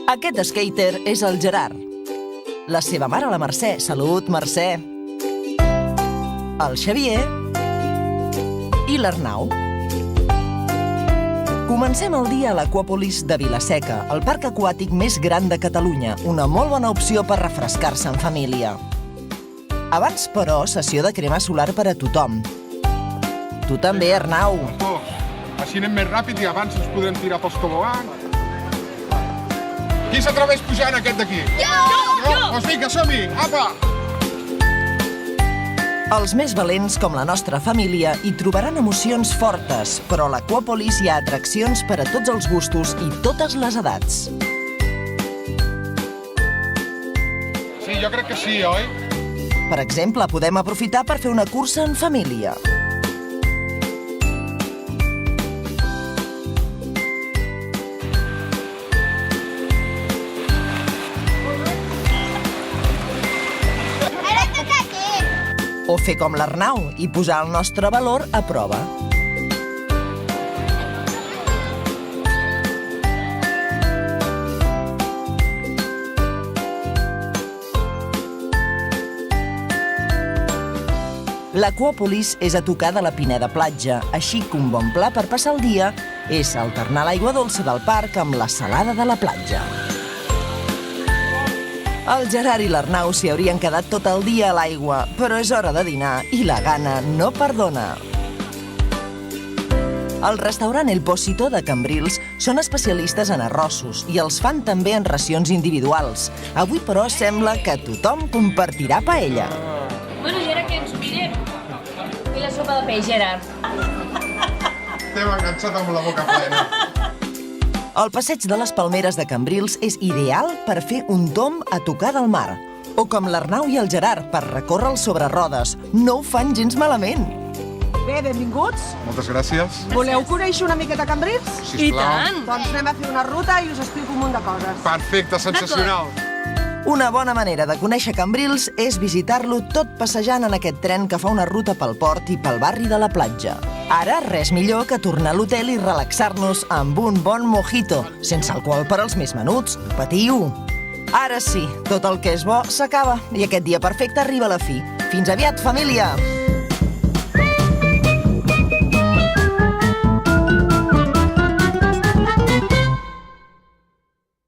Aquest skater és el Gerard. La seva mare, la Mercè. Salut, Mercè. El Xavier i l'Arnau. Comencem el dia a l'Aquàpolis de Vila-seca, el parc aquàtic més gran de Catalunya, una molt bona opció per refrescar-se en família. Abans, però, sessió de crema solar per a tothom. Tu també, Arnau. Així anem més ràpid i abans ens podrem tirar pels tobogans. Qui s'atreveix pujar en aquest d'aquí? Jo! Doncs vinga, som-hi! Apa! Els més valents, com la nostra família, hi trobaran emocions fortes, però a l'Aquàpolis hi ha atraccions per a tots els gustos i totes les edats. Sí, jo crec que sí, oi? Per exemple, podem aprofitar per fer una cursa en família. O fer com l'Arnau i posar el nostre valor a prova. L'Aquàpolis és a tocar de la Pineda Platja, així que un bon pla per passar el dia és alternar l'aigua dolça del parc amb la salada de la platja. El Gerard i l'Arnau s'hi haurien quedat tot el dia a l'aigua, però és hora de dinar i la gana no perdona. El restaurant El Pocito de Cambrils són especialistes en arrossos i els fan també en racions individuals. Avui, però, sembla que tothom compartirà paella. Bueno, i ara què ens mirem? I la sopa de peix, Gerard? T'hem enganxat amb la boca plena. El passeig de les Palmeres de Cambrils és ideal per fer un tomb a tocar del mar. O com l'Arnau i el Gerard, per recórrer sobre rodes. No ho fan gens malament. Bé, benvinguts. Moltes gràcies. Voleu conèixer una miqueta Cambrils? Sisplau. I tant! Doncs anem a fer una ruta i us explico un munt de coses. Perfecte, sensacional. Una bona manera de conèixer Cambrils és visitar-lo tot passejant en aquest tren que fa una ruta pel port i pel barri de la platja. Ara, res millor que tornar a l'hotel i relaxar-nos amb un bon mojito, sense alcohol per als més menuts. No patiu! Ara sí, tot el que és bo s'acaba i aquest dia perfecte arriba a la fi. Fins aviat, família!